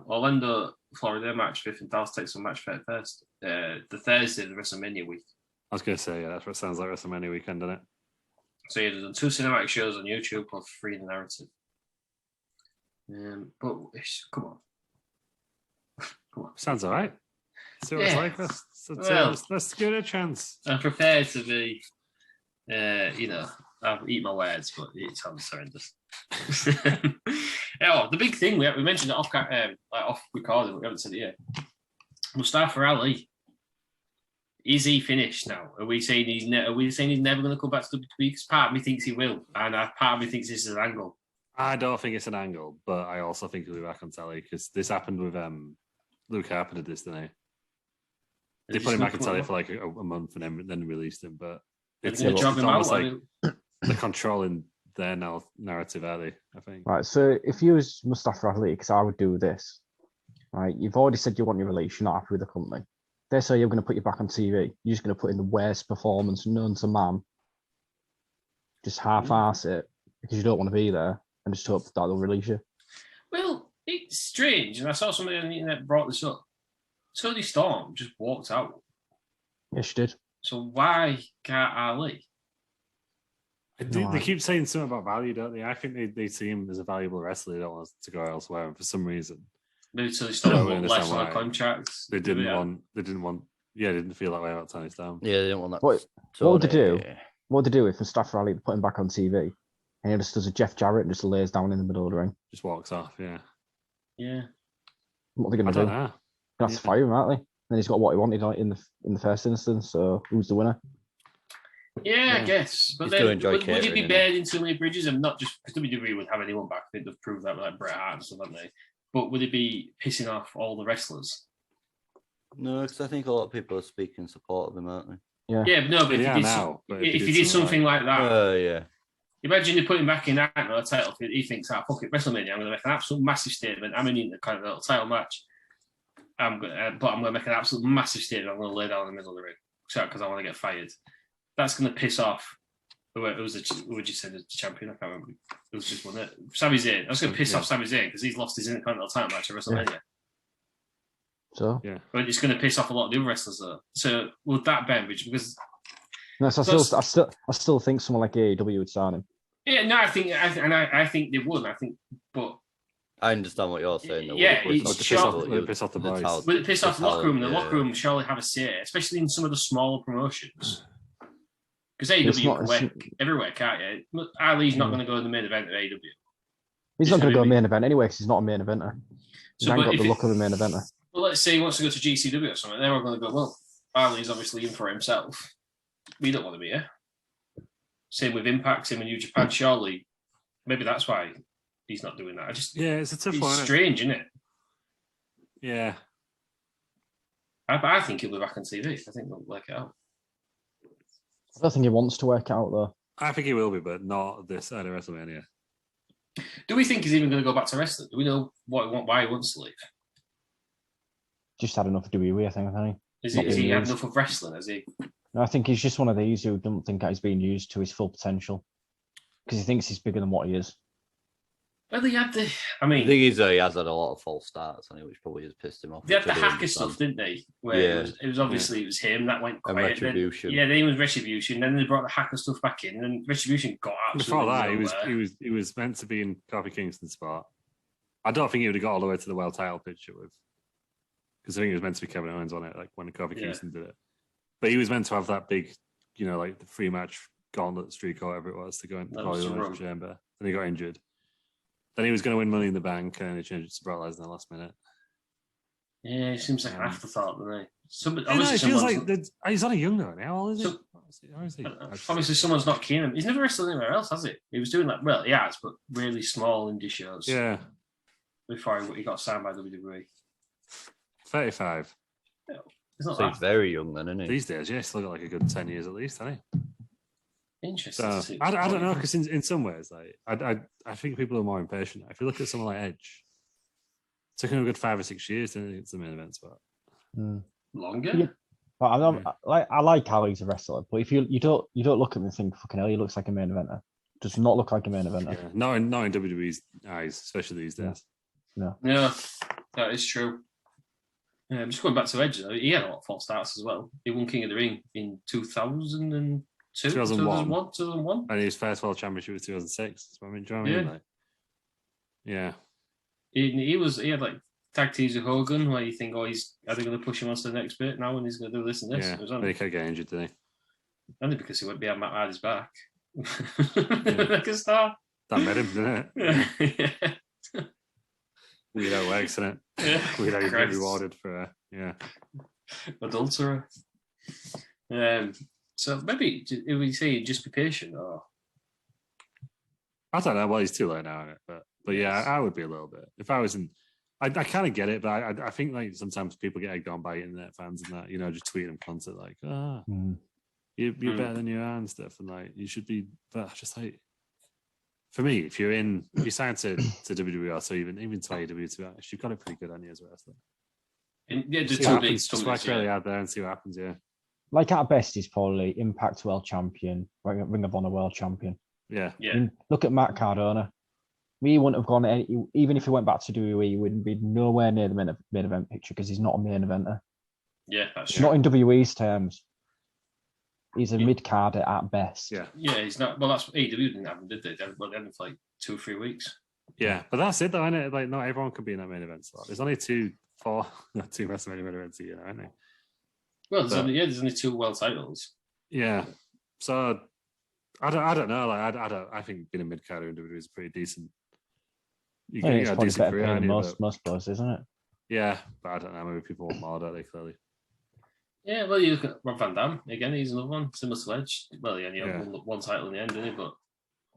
S1: Orlando, Florida, March 5th, and Dallas, Texas, March 31st. The Thursday, the WrestleMania week.
S3: I was going to say, yeah, that's what sounds like WrestleMania weekend, doesn't it?
S1: So yeah, there's 2 cinematic shows on YouTube called Free the Narrative. But come on.
S3: Sounds all right. See what it's like. Let's give it a chance.
S1: I'm prepared to be, I'll eat my words, but it sounds horrendous. The big thing we mentioned it off recording, we haven't said it yet. Mustafa Ali, is he finished now? Are we saying he's never going to come back to WWE? Because part of me thinks he will, and part of me thinks this is an angle.
S3: I don't think it's an angle, but I also think he'll be back on telly because this happened with Luke Harper did this, didn't they? They put him back on telly for like a month and then released him, but it's almost like they're controlling their narrative, are they? I think.
S4: Right. So if you was Mustafa Ali, because I would do this, right? You've already said you want your release. You're not happy with the company. They say you're going to put you back on TV. You're just going to put in the worst performance known to man. Just half-ass it because you don't want to be there, and just hope that they'll release you.
S1: Well, it's strange, and I saw somebody on the internet brought this up. Tony Storm just walked out.
S4: Yes, she did.
S1: So why can't Ali?
S3: They keep saying something about value, don't they? I think they see him as a valuable wrestler. They don't want to go elsewhere, and for some reason,
S1: maybe Tony Storm want less on the contracts.
S3: They didn't want. Yeah, they didn't feel that way about Tony Storm.
S2: Yeah, they didn't want that.
S4: What would they do? What would they do if Mustafa Ali put him back on TV and he just does a Jeff Jarrett and just lays down in the middle of the ring?
S3: Just walks off. Yeah.
S1: Yeah.
S4: What are they going to do? They have to fire him, aren't they? Then he's got what he wanted in the first instance. So who's the winner?
S1: Yeah, I guess. But then, would he be burning too many bridges and not just because WWE would have anyone back? I think they've proved that with like Bret Hart and stuff, haven't they? But would it be pissing off all the wrestlers?
S2: No, because I think a lot of people are speaking support of him, aren't they?
S1: Yeah, but no, but if you did something like that, Imagine you put him back in that title. He thinks, fuck it, WrestleMania, I'm going to make an absolute massive statement. I'm in the kind of little title match. But I'm going to make an absolute massive statement. I'm going to lay down in the middle of the ring because I want to get fired. That's going to piss off. Who would you say the champion? I can't remember. It was just one. Sami Zayn. That's going to piss off Sami Zayn because he's lost his Intercontinental title match at WrestleMania.
S4: Yeah. So
S1: but it's going to piss off a lot of the other wrestlers though. So would that benefit? Because
S4: no, so I still think someone like AEW would sign him.
S1: Yeah, no, I think they would. But
S2: I understand what you're saying. Though.
S1: Yeah,
S3: Would it piss off the boys?
S1: Will it piss off the locker room? The locker room surely have a say, especially in some of the smaller promotions. Because AEW can work everywhere, can't you? Ali's not going to go in the main event of AEW.
S4: He's not going to go main event anyway because he's not a main eventer. He's not got the look of a main eventer.
S1: Well, let's say he wants to go to GCW or something. They're all going to go, well, Ali's obviously in for himself. We don't want to be here. Same with Impact, same with New Japan. Surely, maybe that's why he's not doing that.
S3: It's a tough one.
S1: It's strange, isn't it?
S3: Yeah.
S1: I think he'll be back on TV. I think they'll work it out.
S4: I don't think he wants to work out though.
S3: I think he will be, but not this at WrestleMania.
S1: Do we think he's even going to go back to wrestling? Do we know why he wants to leave?
S4: Just had enough of WWE, I think, hasn't he?
S1: Has he had enough of wrestling? Has he?
S4: No, I think he's just one of these who don't think that he's being used to his full potential because he thinks he's bigger than what he is.
S1: Well, he had the. I
S2: the thing is, he has had a lot of false starts, which probably has pissed him off.
S1: They had the hacker stuff, didn't they? Where it was obviously it was him that went quiet.
S2: Retribution.
S1: Then it was Retribution. Then they brought the hacker stuff back in, and Retribution got absolutely.
S3: Before that, he was meant to be in Kofi Kingston's spot. I don't think he would have got all the way to the world title picture with, because I think it was meant to be Kevin Owens on it, like when Kofi Kingston did it. But he was meant to have that big, like the 3-match gauntlet streak or whatever it was to go into the Elimination Chamber. Then he got injured. Then he was going to win Money in the Bank, and then he changed it to Brock Lesnar in the last minute.
S1: Yeah, it seems like an afterthought, doesn't he?
S3: It feels like he's only young though. Now, how old is he?
S1: Obviously, someone's not keen on him. He's never wrestled anywhere else, has he? He was doing he has, but really small indie shows.
S3: Yeah.
S1: Before he got signed by WWE.
S3: 35.
S1: Yeah, he's
S2: very young then, isn't he?
S3: These days, yeah, still got like a good 10 years at least, hasn't he?
S1: Interesting.
S3: So, I don't know, because in some ways, like I think people are more impatient. If you look at someone like Edge, it took him a good 5 or 6 years to get to the main event spot.
S1: Longer?
S4: Yeah. But I like Ali as a wrestler, but if you don't look at him and think, fucking hell, he looks like a main eventer. Does not look like a main eventer.
S3: Yeah, not in WWE's eyes, especially these days.
S4: No.
S1: Yeah, that is true. Yeah, just going back to Edge, he had a lot of false starts as well. He won King of the Ring in 2001.
S3: And his first world championship was 2006. So I mean, yeah.
S1: He had like tag teams with Hogan, where you think, are they going to push him on to the next bit now when he's going to do this and this?
S3: Yeah, but he kept getting injured, didn't he?
S1: Only because he went behind Matt Hardy's back. Like a star.
S3: That made him, didn't it?
S1: Yeah.
S3: Weird how it works, isn't it?
S1: Yeah.
S3: Weird how you get rewarded for,
S1: adulterer. So maybe if we say just be patient, or
S3: I don't know. Well, he's too late now, isn't it? But yeah, I would be a little bit. If I was in, I kind of get it, but I think like sometimes people get egged on by internet fans and that, just tweeting them constantly like, you're better than you are and stuff, and like you should be. But just like, for me, if you sign to WWE or so even to AEW, to be honest, you've got it pretty good on you as a wrestler. Just work really hard there and see what happens. Yeah.
S4: Like at best, he's probably Impact World Champion, Ring of Honor World Champion.
S3: Yeah.
S4: I mean, look at Matt Cardona. We wouldn't have gone even if he went back to WWE, he wouldn't be nowhere near the main event picture because he's not a main eventer.
S1: Yeah, that's true.
S4: Not in WWE's terms. He's a mid-carder at best.
S1: Yeah, he's not. Well, that's what AEW didn't have him, did they? They had him for like 2 or 3 weeks.
S3: Yeah, but that's it, though, isn't it? Like, not everyone can be in that main event slot. There's only two WrestleMania main events a year, aren't there?
S1: Well, there's only 2 world titles.
S3: Yeah, so I don't know. Like, I think being a mid-carder in WWE is pretty decent.
S4: You get a decent career than most places, isn't it?
S3: Yeah, but I don't know. Maybe people want more, don't they? Clearly.
S1: Yeah, well, you look at Rob Van Dam again. He's another one, similar to Edge. Well, he only had one title in the end, didn't he? But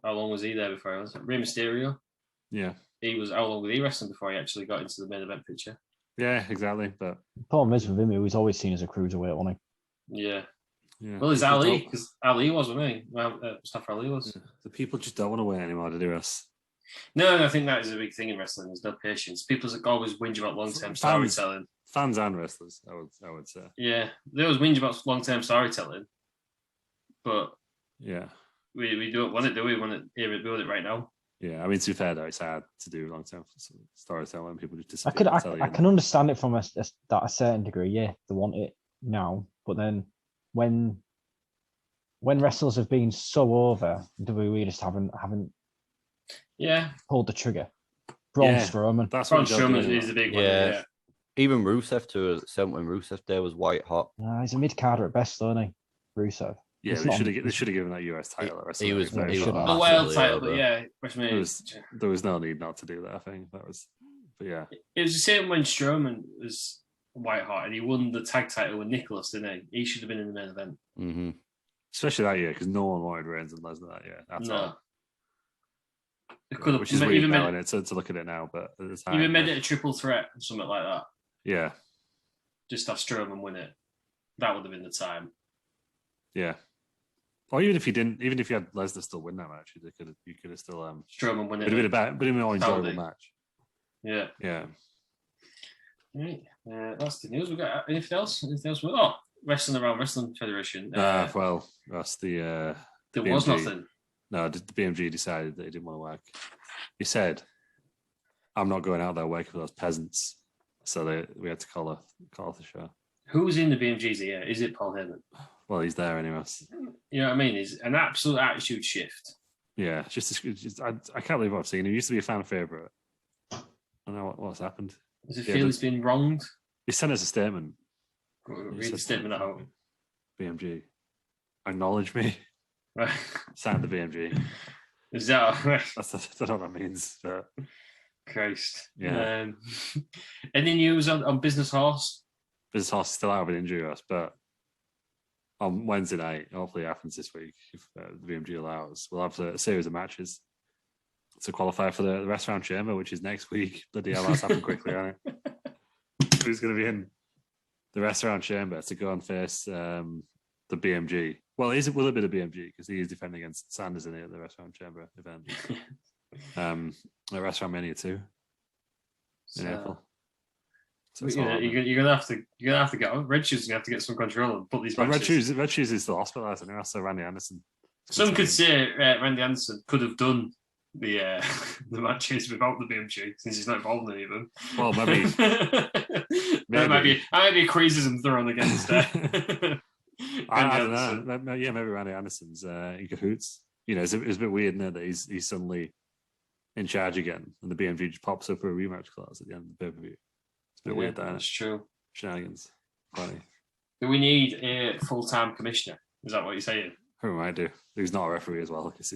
S1: how long was he there before he was? Rey Mysterio.
S3: Yeah,
S1: he was. How long was he wrestling before he actually got into the main event picture?
S3: Yeah, exactly. But
S4: the problem is with him, he was always seen as a cruiserweight, wasn't
S1: he? Yeah.
S3: Yeah.
S1: Well, it's Ali, because Ali was, wasn't he? Well, Mustafa Ali was.
S3: Yeah. The people just don't want to win anymore, do they, Russ?
S1: No, I think that is a big thing in wrestling. There's no patience. People always whinge about long-term storytelling.
S3: Fans and wrestlers, I would say.
S1: Yeah, they always whinge about long-term storytelling, but
S3: yeah,
S1: we don't want it, do we? We want to hear it, build it right now.
S3: Yeah, I mean, to be fair though, it's hard to do long-term storytelling when people just disappear.
S4: I can understand it from a certain degree. Yeah, they want it now, but then when wrestlers have been so over, WWE just haven't pulled the trigger. Braun Strowman.
S3: That's
S1: Braun Strowman is the big one. Yeah.
S2: Even Rusev to an extent when Rusev Day was white hot.
S4: He's a mid-carder at best, isn't he? Rusev.
S3: Yeah, they should have given that US title.
S2: He was
S1: the world title, but yeah,
S3: there was no need not to do that. I think but yeah,
S1: it was the same when Strowman was white hot and he won the tag title with Nicholas, didn't he? He should have been in the main event,
S3: especially that year because no one wanted Reigns and Lesnar that year. That's all. Which is weird even now, to look at it now, but at the time,
S1: even made it a triple threat or something like that.
S3: Yeah,
S1: just have Strowman win it. That would have been the time.
S3: Yeah. Or even if you had Lesnar still win that match, you could have still
S1: Strowman win it.
S3: It would have been a more enjoyable match.
S1: Yeah.
S3: Yeah.
S1: Right. That's the news. We got anything else? Wrestling Around Wrestling Federation.
S3: Well, that's the.
S1: There
S3: BMG.
S1: was nothing.
S3: No, the BMG decided that he didn't want to work. He said, "I'm not going out there working for those peasants." So we had to call off the show.
S1: Who's in the BMG's ear? Is it Paul Heyman?
S3: Well, he's there anyways.
S1: You know what I mean? It's an absolute attitude shift.
S3: Yeah, I can't believe what I've seen. He used to be a fan favorite. I don't know what's happened.
S1: Does it feel he's been wronged?
S3: He sent us a statement.
S1: Read the statement out.
S3: BMG, acknowledge me.
S1: Right.
S3: Signed the BMG.
S1: Is that right?
S3: I don't know what that means, but
S1: Christ.
S3: Yeah.
S1: Any news on Business Horse?
S3: Business Horse is still out of an injury, but on Wednesday night, hopefully it happens this week, if the BMG allows, we'll have a series of matches to qualify for the Wrestling Around Chamber, which is next week. Bloody hell, that's happened quickly, hasn't it? Who's going to be in the Wrestling Around Chamber to go and face the BMG? Well, will it be the BMG? Because he is defending against Sanders in the Wrestling Around Chamber event. At Wrestling Mania 2 in April. So
S1: you're gonna have to get on. Red Shoes gonna have to get some control and put these matches.
S3: Red Shoes is still hospitalised, and also Randy Anderson.
S1: Some could say Randy Anderson could have done the matches without the BMG since he's not involved in any of them.
S3: Well, maybe
S1: that might be a criticism thrown against.
S3: I don't know. Yeah, maybe Randy Anderson's in cahoots. You know, it's a bit weird now that he's suddenly in charge again, and the BMG just pops up for a rematch clause at the end of the pay-per-view. It's a bit weird, that.
S1: That's true.
S3: Shenanigans. Funny.
S1: Do we need a full-time commissioner? Is that what you're saying?
S3: Who might do? Who's not a referee as well?
S1: It's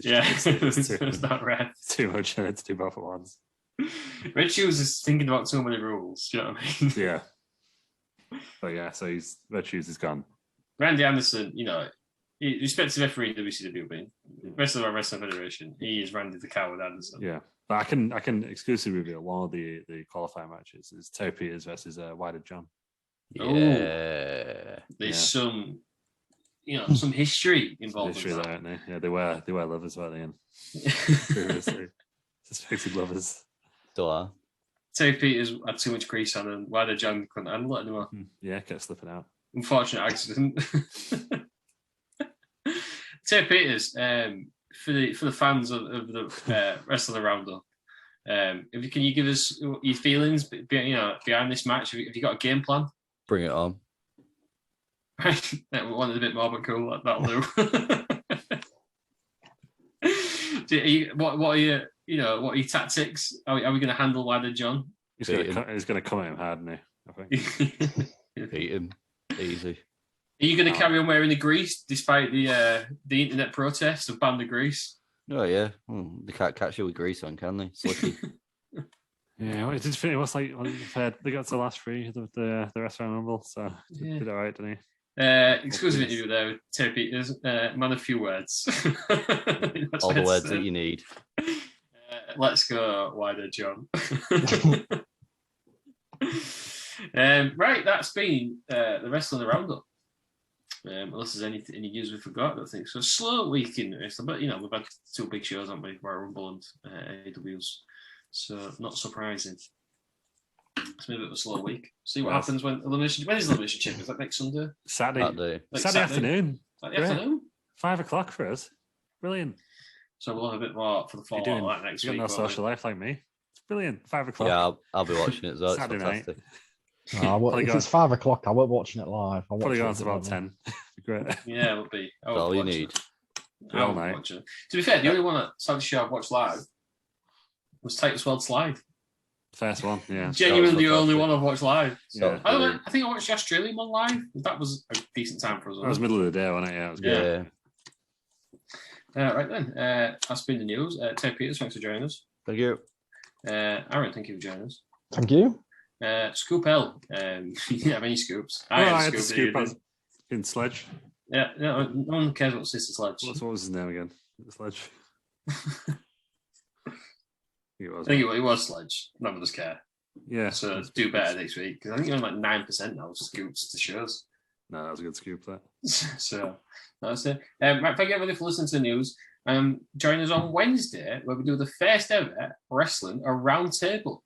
S1: not ref.
S3: Too much to do both at once.
S1: Red Shoes is thinking about so many rules. Do you know what I mean?
S3: Yeah. But yeah, so Red Shoes is gone.
S1: Randy Anderson, you know, respected referee in WCW, but Wrestling Around Wrestling Federation, he is Randy the Coward Anderson.
S3: Yeah. But I can exclusively reveal one of the qualifying matches is Terry Peters versus Wider John.
S2: Yeah.
S1: There's some history involved.
S3: History there, aren't they? Yeah, they were lovers, weren't they? Previously. Suspected lovers.
S2: Still are.
S1: Terry Peters had too much grease on and Wider John couldn't handle it anymore.
S3: Yeah, kept slipping out.
S1: Unfortunate accident. Terry Peters, for the fans of the Wrestling Aroundup, can you give us your feelings behind this match? Have you got a game plan?
S2: Bring it on.
S1: Right, we wanted a bit more, but cool. That'll do. What are your tactics? Are we going to handle Wider John?
S3: He's going to come at him hard, isn't he? I think.
S2: Beat him easy.
S1: Are you going to carry on wearing the grease despite the internet protests of ban the grease?
S2: Oh yeah, they can't catch you with grease on, can they? Slicky.
S3: Yeah, it did feel. What's like they got to the last three of the Wrestling Rumble, so did all right, didn't he?
S1: Exclusive interview there with Terry Peters. Man of few words.
S2: All the words that you need.
S1: Let's go, Wider John. Right, that's been the Wrestling Roundup. Unless there's any news we forgot, I don't think so. Slow week in wrestling, but we've had 2 big shows, haven't we? Royal Rumble and AEW's, so not surprising. It's been a bit of a slow week. See what happens when Elimination. When is Elimination Chamber? Is that next Sunday?
S3: Saturday.
S1: Like
S3: Saturday afternoon.
S1: Saturday afternoon.
S3: 5 o'clock for us. Brilliant.
S1: So we'll have a bit more for the fall like next week.
S3: You got no social life like me. It's brilliant. 5 o'clock.
S2: Yeah, I'll be watching it as well. It's
S3: Saturday
S2: fantastic.
S4: If it's 5 o'clock, I won't watching it live. I'll
S3: probably go
S4: watch
S3: on to about 10. Great.
S1: Yeah, it'll be.
S2: That's all you need.
S3: All night.
S1: To be fair, the only one at Saudi show I've watched live was Titus World Slide.
S3: First one, yeah.
S1: Genuinely the only one I've watched live.
S3: Yeah.
S1: I don't know. I think I watched the Australian one live. That was a decent time for us.
S3: That was middle of the day, wasn't it? Yeah, it was good.
S1: Right then. That's been the news. Ted Peters, thanks for joining us.
S2: Thank you.
S1: Aaron, thank you for joining us.
S4: Thank you.
S1: Scoop L. You have any scoops?
S3: I had to scoop in Sledge.
S1: Yeah, no one cares about Sister Sledge.
S3: What was his name again? Sledge.
S1: I think it was Sledge. None of us care.
S3: Yeah.
S1: So do better next week because I think you're on like 9% now scoops to shows.
S3: No, that was a good scoop. That.
S1: So that's it. Right, thank you everybody for listening to the news. Join us on Wednesday where we do the first ever Wrestling Around Table.